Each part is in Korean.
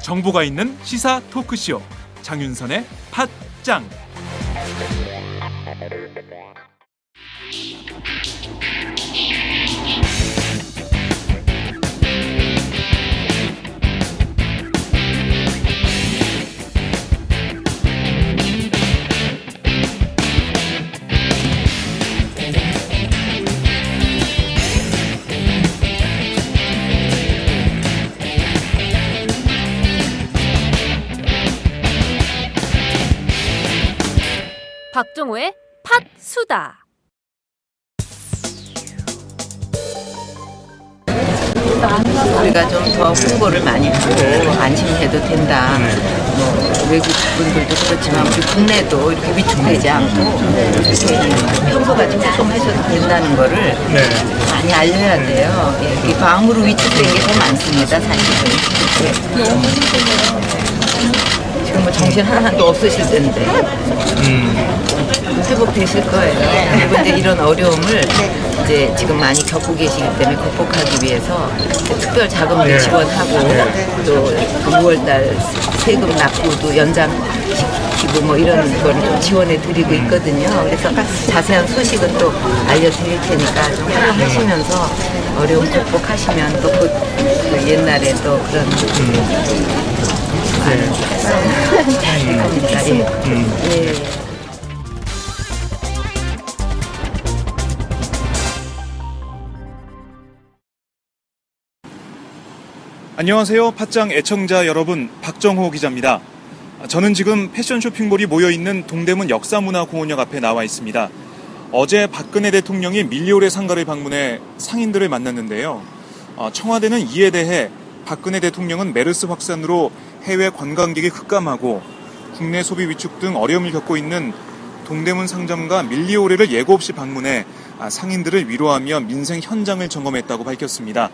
정보가 있는 시사 토크쇼 장윤선의 팟짱. 박정호의 팟수다. 우리가 좀 더 홍보를 많이 하고 안심해도 된다. 뭐 외국 분들도 그렇지만 우리 국내도 이렇게 위축되지 않고 이렇게 평소같이 활동하셔도 된다는 거를 많이 알려야 돼요. 이 광으로 위축된 게 더 많습니다, 사실은. 지금 뭐 정신 하나도 없으실 텐데 회복되실 거예요. 그리고 이제 이런 어려움을 이제 지금 많이 겪고 계시기 때문에 극복하기 위해서 특별 자금도 지원하고 또 6월달 세금 납부도 연장시키고 뭐 이런 걸 좀 지원해 드리고 있거든요. 그래서 자세한 소식은 또 알려드릴 테니까 좀 활용하시면서 어려움 극복하시면 또 그 옛날에 또 그런 합니다. 예. 안녕하세요. 팟짱 애청자 여러분, 박정호 기자입니다. 저는 지금 패션 쇼핑몰이 모여있는 동대문 역사문화공원역 앞에 나와 있습니다. 어제 박근혜 대통령이 밀리오레 상가를 방문해 상인들을 만났는데요. 청와대는 이에 대해 박근혜 대통령은 메르스 확산으로 해외 관광객이 급감하고 국내 소비 위축 등 어려움을 겪고 있는 동대문 상점과 밀리오레를 예고 없이 방문해 상인들을 위로하며 민생 현장을 점검했다고 밝혔습니다.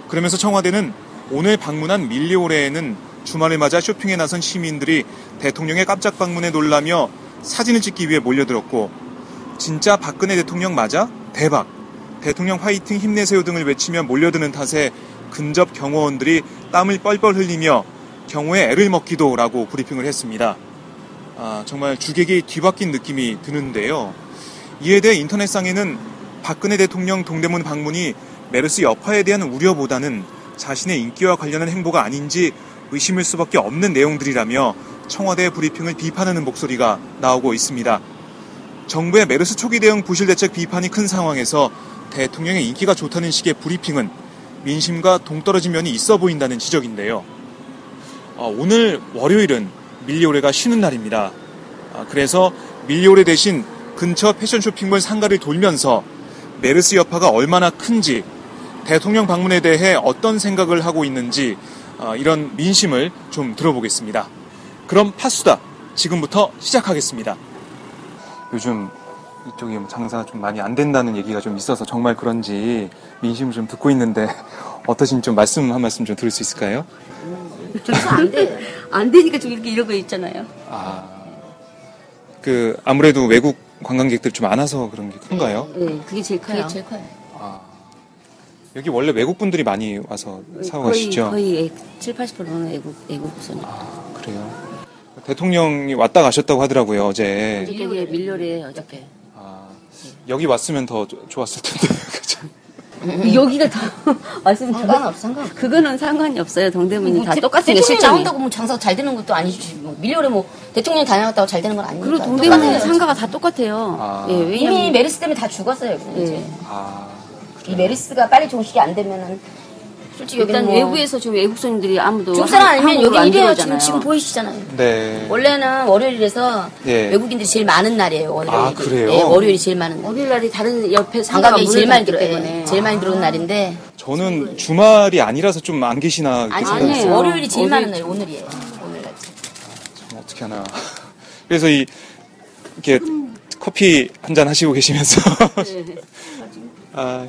그러면서 청와대는 오늘 방문한 밀리오레에는 주말을 맞아 쇼핑에 나선 시민들이 대통령의 깜짝 방문에 놀라며 사진을 찍기 위해 몰려들었고, 진짜 박근혜 대통령 맞아? 대박! 대통령 화이팅 힘내세요 등을 외치며 몰려드는 탓에 근접 경호원들이 땀을 뻘뻘 흘리며 경호에 애를 먹기도 라고 브리핑을 했습니다. 정말 주객이 뒤바뀐 느낌이 드는데요. 이에 대해 인터넷상에는 박근혜 대통령 동대문 방문이 메르스 여파에 대한 우려보다는 자신의 인기와 관련한 행보가 아닌지 의심할 수밖에 없는 내용들이라며 청와대 브리핑을 비판하는 목소리가 나오고 있습니다. 정부의 메르스 초기 대응 부실 대책 비판이 큰 상황에서 대통령의 인기가 좋다는 식의 브리핑은 민심과 동떨어진 면이 있어 보인다는 지적인데요. 오늘 월요일은 밀리오레가 쉬는 날입니다. 그래서 밀리오레 대신 근처 패션 쇼핑몰 상가를 돌면서 메르스 여파가 얼마나 큰지, 대통령 방문에 대해 어떤 생각을 하고 있는지 이런 민심을 좀 들어보겠습니다. 그럼 팟수다 지금부터 시작하겠습니다. 요즘 이쪽이 장사가 좀 많이 안 된다는 얘기가 좀 있어서 정말 그런지 민심을 좀 듣고 있는데 어떠신지 좀 한 말씀 좀 들을 수 있을까요? 장사 안 돼. 안 되니까 좀 이렇게 이러고 있잖아요. 아무래도 외국 관광객들 좀 안 와서 그런 게 큰가요? 네, 그게 제일 커요. 그게 제일 커요. 여기 원래 외국 분들이 많이 와서 사고 가시죠? 거의 70~80%는 외국 손님. 그래요? 대통령이 왔다 가셨다고 하더라고요, 어제. 밀려래 어저께. 여기 왔으면 더 좋았을 텐데, 그죠? 여기가 더 왔으면 상관없어. 그거는 상관이 없어요. 동대문이 다 똑같으니까 실제 나온다고 뭐 장사가 잘 되는 것도 아니지. 뭐 밀려래 뭐 대통령이 다녀왔다고 잘 되는 건 아니니까. 그리고 동대문 상가가 다 똑같아요. 예, 왜냐면 이미 메르스 때문에 다 죽었어요. 이제. 이 메르스가 빨리 종식이 안 되면은 솔직히 일단 뭐 외부에서 지금 외국 손님들이 아무도 중국 사람 아니면 여기 이래요. 들어오잖아요. 지금 보이시잖아요. 네. 원래는 월요일에서 외국인들이 제일 많은 날이에요. 월요일이. 그래요? 네, 월요일이 제일 많은 날. 월요일 날이 다른 옆에 상가가 관광객이 제일 많이 들어오기 때문에 제일 많이 들어오는 날인데. 저는 주말이 아니라서 좀 안 계시나 이렇게 생각했어요. 아니에요. 월요일이 제일 많은 날이 오늘이에요. 오늘같이. 참 어떻게 하나. 그래서 이렇게 커피 한잔 하시고 계시면서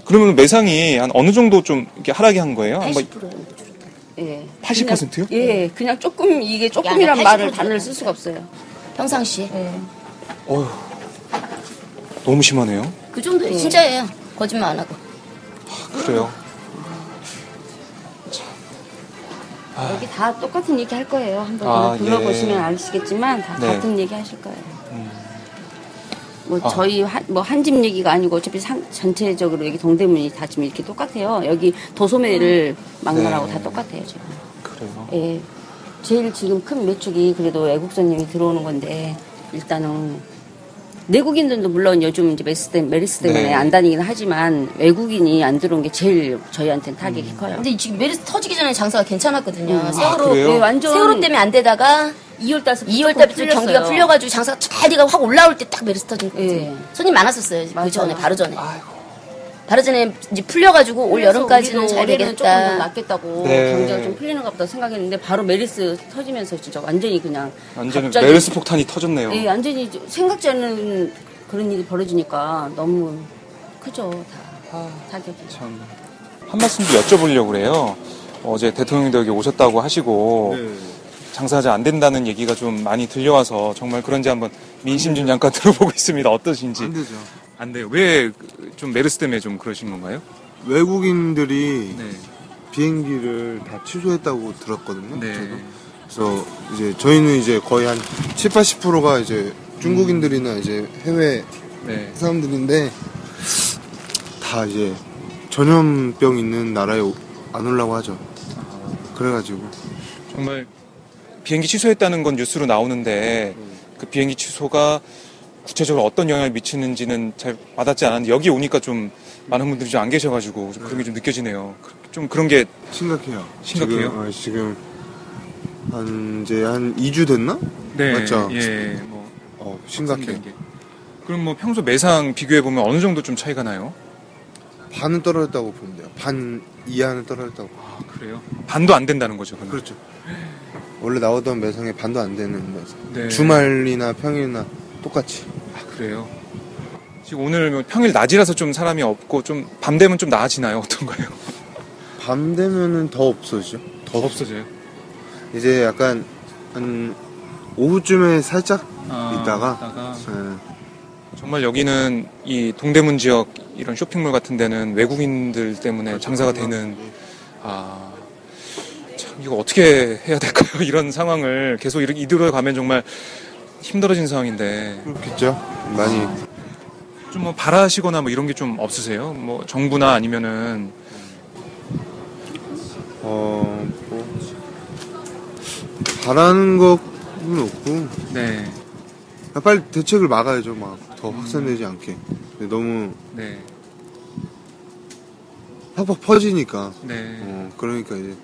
그러면 매상이 한 어느 정도 좀 이렇게 하락이 한 거예요? 80%. 예. 80%요? 예, 그냥 조금 이게 아니라 조금이란 80% 말을 단어를 쓸 수가 없어요. 평상시에. 어휴, 너무 심하네요. 그 정도 진짜예요. 거짓말 안 하고. 그래요. 여기 다 똑같은 얘기 할 거예요. 한번 아, 둘러보시면 예. 아시겠지만 다 네. 같은 얘기 하실 거예요. 뭐 저희 한 집 얘기가 아니고 어차피 전체적으로 여기 동대문이 다 지금 이렇게 똑같아요. 여기 도소매를 막론하고 네. 다 똑같아요 지금. 그래요. 예. 제일 지금 큰 매축이 그래도 외국 손님이 들어오는 건데 일단은 내국인들도 물론 요즘 이제 메리스 때문에 네. 안 다니긴 하지만 외국인이 안 들어온 게 제일 저희한테는 타격이 커요. 근데 지금 메리스 터지기 전에 장사가 괜찮았거든요. 세월호, 그래요? 예, 완전 세월호 때문에 안 되다가 2월 달부터 경기가 풀려가지고 장사가 자리가 확 올라올 때 딱 메리스 터진 거지. 예. 손님 많았었어요. 그 맞아요. 전에, 바로 전에. 바로 전에 이제 풀려가지고 올 여름까지는 잘 조금 더 되겠다. 낫겠다고 네. 경제가 좀 풀리는가 보다 생각했는데 바로 메리스 터지면서 진짜 완전히 그냥 완전히 갑자기- 메르스 폭탄이 터졌네요. 예, 완전히 생각지 않는 그런 일이 벌어지니까 너무 크죠 다 타격이. 참, 한 말씀 도 여쭤보려고 그래요. 어제 대통령도 여기 오셨다고 하시고 장사하지 안 된다는 얘기가 좀 많이 들려와서 정말 그런지 한번 민심 좀 잠깐 들어보고 있습니다. 어떠신지. 안 되죠. 안 돼요. 왜 좀 메르스 때문에 좀 그러신 건가요? 외국인들이 네. 비행기를 다 취소했다고 들었거든요. 네. 저도. 그래서 이제 저희는 이제 거의 한 7, 80%가 이제 중국인들이나 이제 해외 네. 사람들인데 다 이제 전염병 있는 나라에 안 오려고 하죠. 그래가지고 정말 비행기 취소했다는 건 뉴스로 나오는데 그 비행기 취소가 구체적으로 어떤 영향을 미치는지는 잘 와닿지 않았는데 여기 오니까 좀 많은 분들이 좀 안 계셔가지고 좀 그런 게 좀 느껴지네요. 좀 그런 게 심각해요. 심각해요? 지금 이제 한 2주 됐나? 맞죠? 예, 뭐 심각해. 확산된 게. 그럼 뭐 평소 매상 비교해 보면 어느 정도 좀 차이가 나요? 반은 떨어졌다고 보면 돼요. 반 이하는 떨어졌다고. 아, 그래요? 반도 안 된다는 거죠, 그러면? 그렇죠. 원래 나오던 매상의 반도 안 되는 매상. 네. 주말이나 평일이나 똑같이. 아, 그래요? 지금 오늘 뭐 평일 낮이라서 좀 사람이 없고 좀 밤 되면 좀 나아지나요? 어떤가요? 밤 되면은 더 없어지죠. 더 없어져요? 이제 약간 한 오후쯤에 살짝 아, 있다가 네. 정말 여기는 이 동대문 지역 이런 쇼핑몰 같은 데는 외국인들 때문에 장사가 되는 참 이거 어떻게 해야 될까요? 이런 상황을 계속 이렇게 이대로 가면 정말 힘들어진 상황인데 그렇겠죠. 많이 좀 뭐 바라시거나 뭐 이런 게 좀 없으세요? 뭐 정부나 아니면은 뭐 바라는 것은 없고 네, 빨리 대책을 막아야죠. 막 더 확산되지 않게. 근데 너무 네, 팍팍 퍼지니까. 네. 그러니까 이제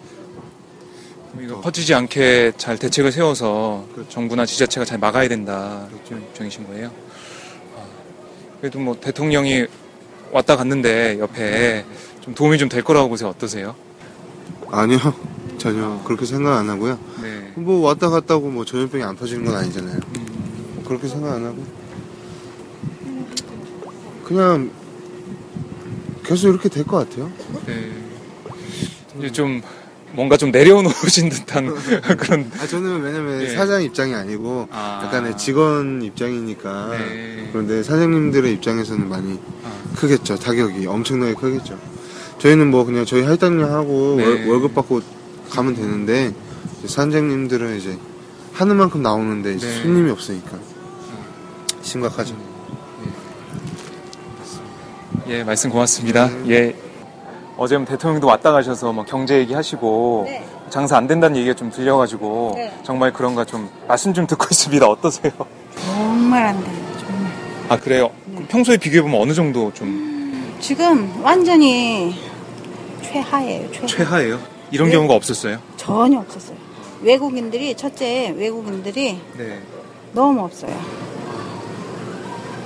이거 퍼지지 않게 잘 대책을 세워서 그렇죠. 정부나 지자체가 잘 막아야 된다 이런 입장이신 거예요. 그래도 뭐 대통령이 왔다 갔는데 옆에 좀 도움이 좀 될 거라고 보세요. 어떠세요? 아니요. 전혀 그렇게 생각 안 하고요. 네. 뭐 왔다 갔다고 뭐 전염병이 안 퍼지는 건 아니잖아요. 그렇게 생각 안 하고 그냥 계속 이렇게 될 것 같아요. 네. 이제 좀 뭔가 좀 내려놓으신 듯한 그런. 저는 왜냐면 네. 사장 입장이 아니고 약간의 직원 입장이니까. 네. 그런데 사장님들의 입장에서는 많이 크겠죠. 타격이 엄청나게 크겠죠. 저희는 뭐 그냥 저희 할당량 하고 네. 월급 받고 가면 되는데 이제 사장님들은 이제 하는 만큼 나오는데 이제 네. 손님이 없으니까 심각하죠. 예, 말씀 고맙습니다. 예. 어제 대통령도 왔다 가셔서 뭐 경제 얘기하시고 장사 안 된다는 얘기가 좀 들려가지고 정말 그런가 좀 말씀 좀 듣고 있습니다. 어떠세요? 정말 안 돼요, 정말. 아, 그래요? 그럼 평소에 비교해보면 어느 정도 좀 지금 완전히 최하예요, 최하. 최하예요? 이런 네. 경우가 없었어요? 전혀 없었어요. 첫째 외국인들이 네. 너무 없어요.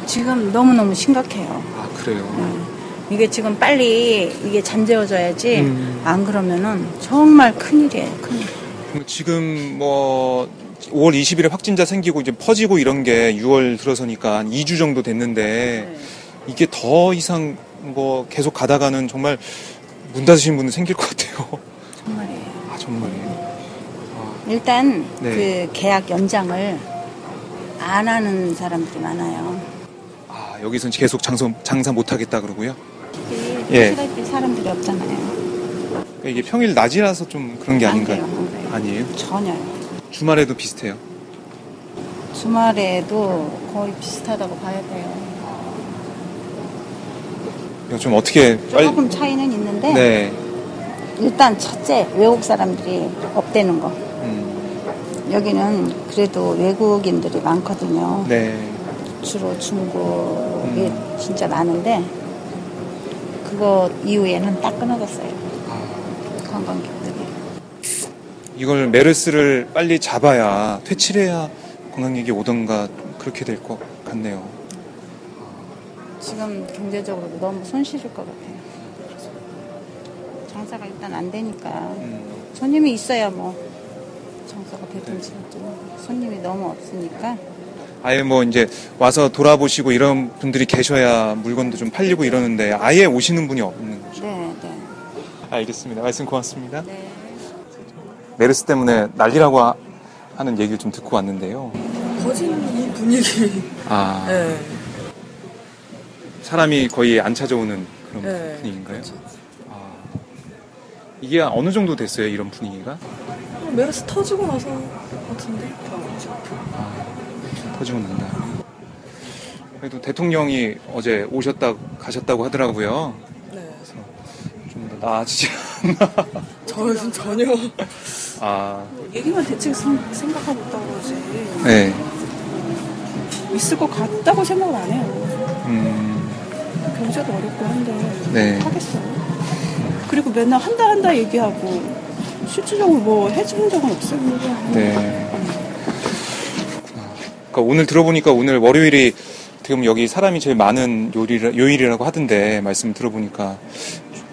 지금 너무너무 심각해요. 아, 그래요? 이게 지금 빨리 이게 잠재워져야지 안 그러면은 정말 큰일이에요, 큰일. 그럼 지금 뭐 5월 20일에 확진자 생기고 이제 퍼지고 이런 게 6월 들어서니까 한 2주 정도 됐는데 이게 더 이상 뭐 계속 가다가는 정말 문 닫으신 분은 생길 것 같아요. 정말이에요. 아, 정말요? 일단 네. 그 계약 연장을 안 하는 사람들이 많아요. 아, 여기서는 계속 장사 못 하겠다 그러고요? 예. 시달릴 사람들이 없잖아요. 그러니까 이게 평일 낮이라서 좀 그런 게 아닌가요? 안 그래요. 아니에요? 전혀요. 주말에도 비슷해요? 주말에도 거의 비슷하다고 봐야 돼요. 이거 좀 어떻게 조금 차이는 있는데 네. 일단 첫째 외국 사람들이 없대는 거. 여기는 그래도 외국인들이 많거든요. 네. 주로 중국이 진짜 많은데 그거 이후에는 딱 끊어졌어요. 관광객들이. 이걸 메르스를 빨리 잡아야 퇴치해야 관광객이 오던가 그렇게 될 것 같네요. 지금 경제적으로도 너무 손실일 것 같아요. 장사가 일단 안 되니까 손님이 있어야 뭐 장사가 되든지 손님이 너무 없으니까 아예 뭐 이제 와서 돌아보시고 이런 분들이 계셔야 물건도 좀 팔리고 이러는데 아예 오시는 분이 없는 거죠. 네. 알겠습니다. 말씀 고맙습니다. 네. 메르스 때문에 난리라고 하는 얘기를 좀 듣고 왔는데요. 거진 분위기. 아, 네. 사람이 거의 안 찾아오는 그런 네, 분위기인가요? 그렇죠. 아, 이게 어느 정도 됐어요, 이런 분위기가? 메르스 터지고 나서 같은데. 터지고 난다. 그래도 대통령이 어제 가셨다고 하더라고요. 네. 좀 더 나아지지 않나. 저는 전혀. 아, 얘기만 대책 생각하고 있다고 그러지. 네. 있을 것 같다고 생각을 안 해요. 경제도 어렵고 한데 네. 하겠어요. 그리고 맨날 한다 얘기하고 실질적으로 뭐 해준 적은 없어요. 네. 그러니까 오늘 들어보니까 오늘 월요일이 지금 여기 사람이 제일 많은 요일이라고 하던데 말씀 들어보니까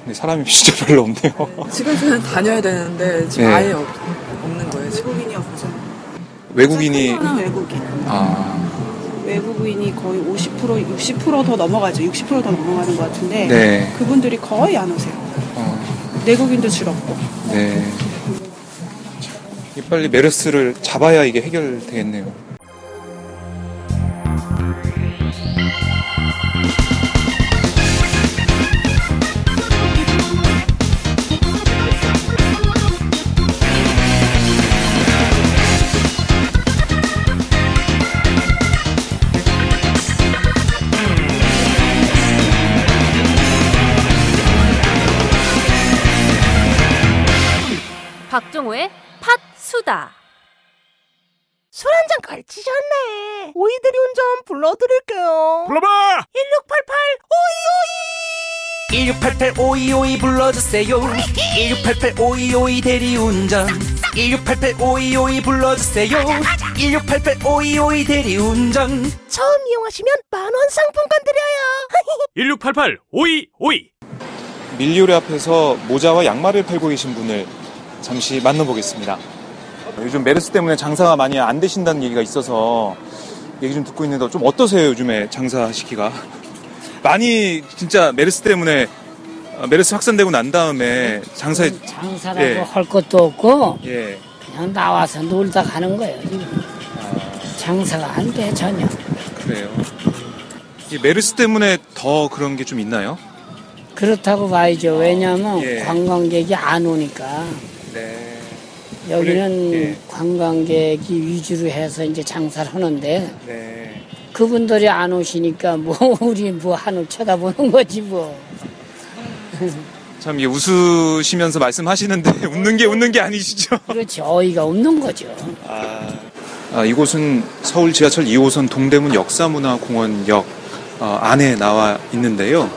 근데 사람이 진짜 별로 없네요. 지금 다녀야 되는데 지금 네. 아예 없는 거예요. 지금. 외국인이 없죠. 외국인이 외국인. 아, 외국인이 거의 50%, 60% 더 넘어가죠. 60% 더 넘어가는 것 같은데 네. 그분들이 거의 안 오세요. 내국인도 줄었고. 네. 빨리 메르스를 잡아야 이게 해결되겠네요. 박정호의 팥수다. 술 한 잔 걸치셨네. 오이들이 운전 불러드릴게요. 불러봐! 1688 오이오이 불러주세요. 1688 오이오이 대리운전. 1688 오이오이 불러주세요. 1688 오이오이 대리운전. 처음 이용하시면 만원 상품권 드려요. 1688 오이오이. 밀리오리 앞에서 모자와 양말을 팔고 계신 분을 잠시 만나보겠습니다. 요즘 메르스 때문에 장사가 많이 안 되신다는 얘기가 있어서 얘기 좀 듣고 있는데 좀 어떠세요, 요즘에 장사시기가? 많이 진짜 메르스 때문에 메르스 확산되고 난 다음에 장사라고 예. 할 것도 없고 예. 그냥 나와서 놀다 가는 거예요. 지금. 장사가 안 돼 전혀. 그래요. 이 메르스 때문에 더 그런 게 좀 있나요? 그렇다고 봐야죠. 왜냐하면 예. 관광객이 안 오니까. 네. 여기는 예. 관광객이 위주로 해서 이제 장사를 하는데 네. 그분들이 안 오시니까 뭐 우리 뭐 하늘 쳐다보는 거지 뭐. 참 이게 웃으시면서 말씀하시는데 웃는 게 아니시죠? 그렇지. 어이가 없는 거죠. 이곳은 서울 지하철 2호선 동대문 역사문화공원역 안에 나와 있는데요.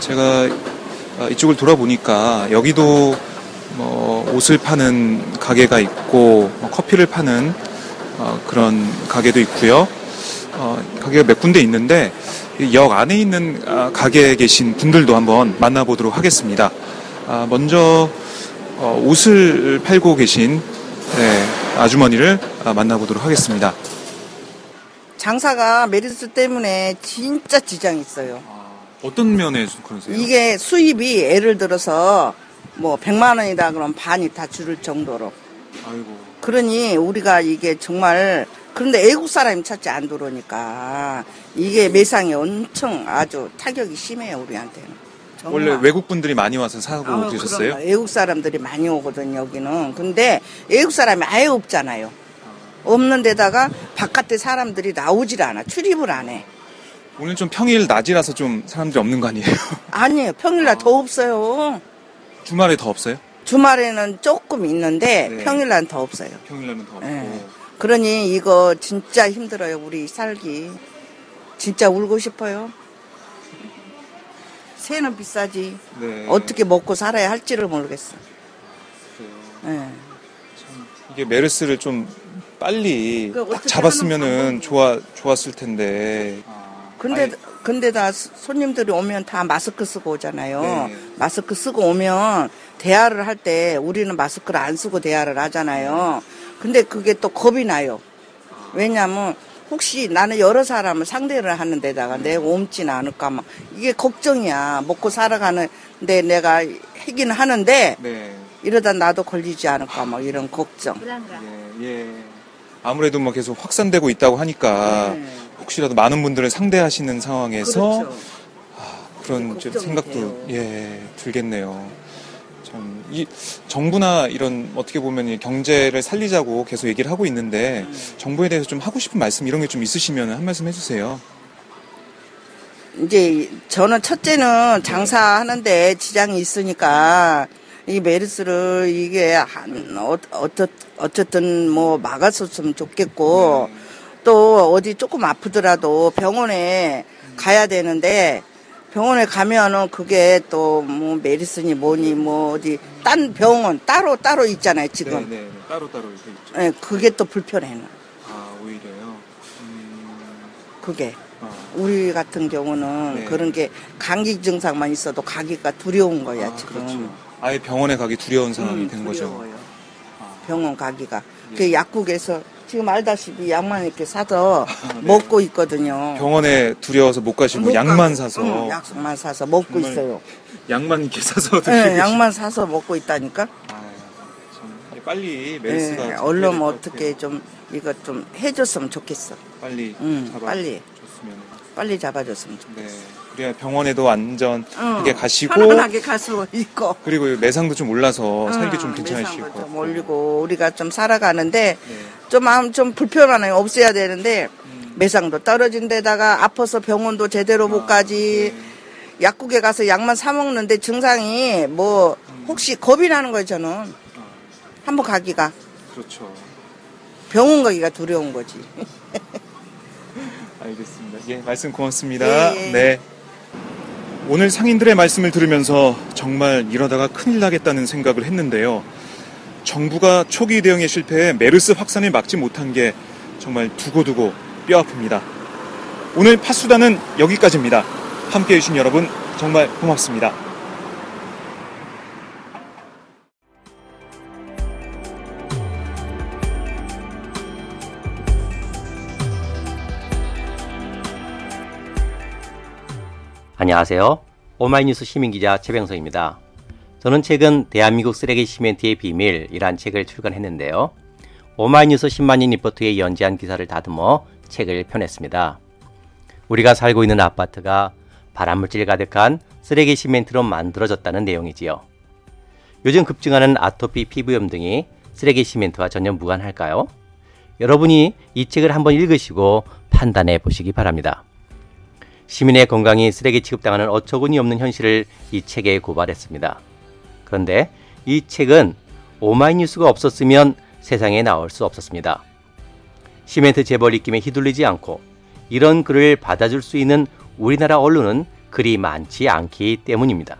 제가 이쪽을 돌아보니까 여기도 옷을 파는 가게가 있고 커피를 파는 그런 가게도 있고요. 가게가 몇 군데 있는데 역 안에 있는 가게에 계신 분들도 한번 만나보도록 하겠습니다. 먼저 옷을 팔고 계신 아주머니를 만나보도록 하겠습니다. 장사가 메르스 때문에 진짜 지장이 있어요. 어떤 면에 그러세요? 이게 수입이 예를 들어서 뭐 100만 원이다 그러면 반이 다 줄을 정도로. 아이고. 그러니 우리가 이게 정말 그런데 애국 사람이 찾지 안 들어오니까 이게 매상이 엄청 아주 타격이 심해요 우리한테는. 정말. 원래 외국 분들이 많이 와서 사고 계셨어요? 그럼요. 애국 사람들이 많이 오거든요 여기는. 근데 애국 사람이 아예 없잖아요. 없는 데다가 바깥에 사람들이 나오질 않아. 출입을 안 해. 오늘 좀 평일 낮이라서 좀 사람들이 없는 거 아니에요? 아니에요. 평일날 더 없어요. 주말에 더 없어요? 주말에는 조금 있는데 네. 평일날은 더 없어요. 평일날은 더 없고. 네. 그러니 이거 진짜 힘들어요. 우리 살기. 진짜 울고 싶어요. 새는 비싸지. 네. 어떻게 먹고 살아야 할지를 모르겠어. 그래요. 네. 이게 메르스를 좀 빨리 그러니까 딱 어떻게 잡았으면은 좋았을 텐데. 근데 다 손님들이 오면 다 마스크 쓰고 오잖아요. 네. 마스크 쓰고 오면 대화를 할 때 우리는 마스크를 안 쓰고 대화를 하잖아요. 근데 그게 또 겁이 나요. 왜냐면 혹시 나는 여러 사람을 상대를 하는 데다가 내가 옮지는 않을까 막 이게 걱정이야. 먹고 살아가는데 내가 하긴 하는데 네. 이러다 나도 걸리지 않을까 막 이런 걱정. 예. 아무래도 뭐 계속 확산되고 있다고 하니까 혹시라도 많은 분들을 상대하시는 상황에서 그렇죠. 그런 걱정이 생각도 들겠네요. 참, 이 정부나 이런 어떻게 보면 이 경제를 살리자고 계속 얘기를 하고 있는데 정부에 대해서 좀 하고 싶은 말씀 이런 게 좀 있으시면 한 말씀 해주세요. 이제 저는 첫째는 장사하는데 지장이 있으니까 이 메르스를 이게 어쨌든 뭐 막았었으면 좋겠고 또 어디 조금 아프더라도 병원에 가야 되는데 병원에 가면은 그게 또 뭐 메르스니 뭐니 뭐 어디 딴 병원 따로 있잖아요 지금. 네. 따로 이렇게 있죠. 네, 그게 또 불편해. 아 오히려요. 그게. 우리 같은 경우는 그런 게 감기 증상만 있어도 가기가 두려운 거야 지금. 그렇죠. 아예 병원에 가기 두려운 상황이 된 거죠. 두려워요. 병원 가기가. 그 약국에서 지금 알다시피 약만 이렇게 사서 먹고 있거든요. 병원에 두려워서 못 가시고 약만 사서. 약만 사서 먹고 있어요. 약만 이렇게 사서 드시고. 네, 약만 사서 먹고 있다니까. 참 빨리 메르스가 얼른 어떻게 좀 이거 좀 해줬으면 좋겠어. 빨리 빨리 잡아줬으면 좋겠어. 네. 그래야 병원에도 안전하게 가시고 편안하게 갈 수 있고 그리고 매상도 좀 올라서 살기 좀 괜찮으시고 매상도 좀 올리고 우리가 좀 살아가는데 좀 마음 좀 불편하네요. 없애야 되는데 매상도 떨어진 데다가 아파서 병원도 제대로 못 가지. 약국에 가서 약만 사 먹는데 증상이 뭐 혹시 겁이 나는 거예요 저는. 한번 가기가. 그렇죠. 병원 가기가 두려운 거지. 알겠습니다. 예, 말씀 고맙습니다. 예. 네. 오늘 상인들의 말씀을 들으면서 정말 이러다가 큰일 나겠다는 생각을 했는데요. 정부가 초기 대응에 실패해 메르스 확산을 막지 못한 게 정말 두고두고 뼈아픕니다. 오늘 팥수다는 여기까지입니다. 함께해 주신 여러분 정말 고맙습니다. 안녕하세요. 오마이뉴스 시민기자 최병석입니다. 저는 최근 대한민국 쓰레기 시멘트의 비밀이란 책을 출간했는데요. 오마이뉴스 10만인 리포트의 연재한 기사를 다듬어 책을 펴냈습니다. 우리가 살고 있는 아파트가 발암물질 가득한 쓰레기 시멘트로 만들어졌다는 내용이지요. 요즘 급증하는 아토피, 피부염 등이 쓰레기 시멘트와 전혀 무관할까요? 여러분이 이 책을 한번 읽으시고 판단해 보시기 바랍니다. 시민의 건강이 쓰레기 취급당하는 어처구니 없는 현실을 이 책에 고발했습니다. 그런데 이 책은 오마이뉴스가 없었으면 세상에 나올 수 없었습니다. 시멘트 재벌 입김에 휘둘리지 않고 이런 글을 받아줄 수 있는 우리나라 언론은 그리 많지 않기 때문입니다.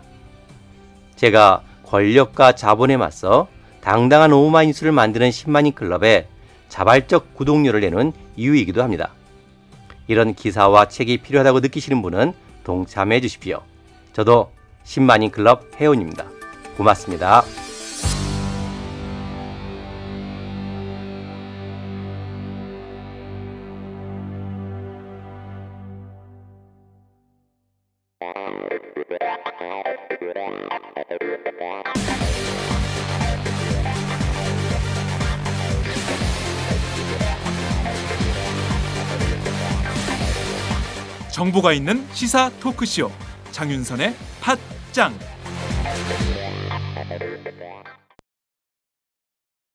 제가 권력과 자본에 맞서 당당한 오마이뉴스를 만드는 10만인 클럽에 자발적 구독료를 내는 이유이기도 합니다. 이런 기사와 책이 필요하다고 느끼시는 분은 동참해 주십시오. 저도 10만인 클럽 회원입니다. 고맙습니다. 정보가 있는 시사 토크쇼 장윤선의 팟짱.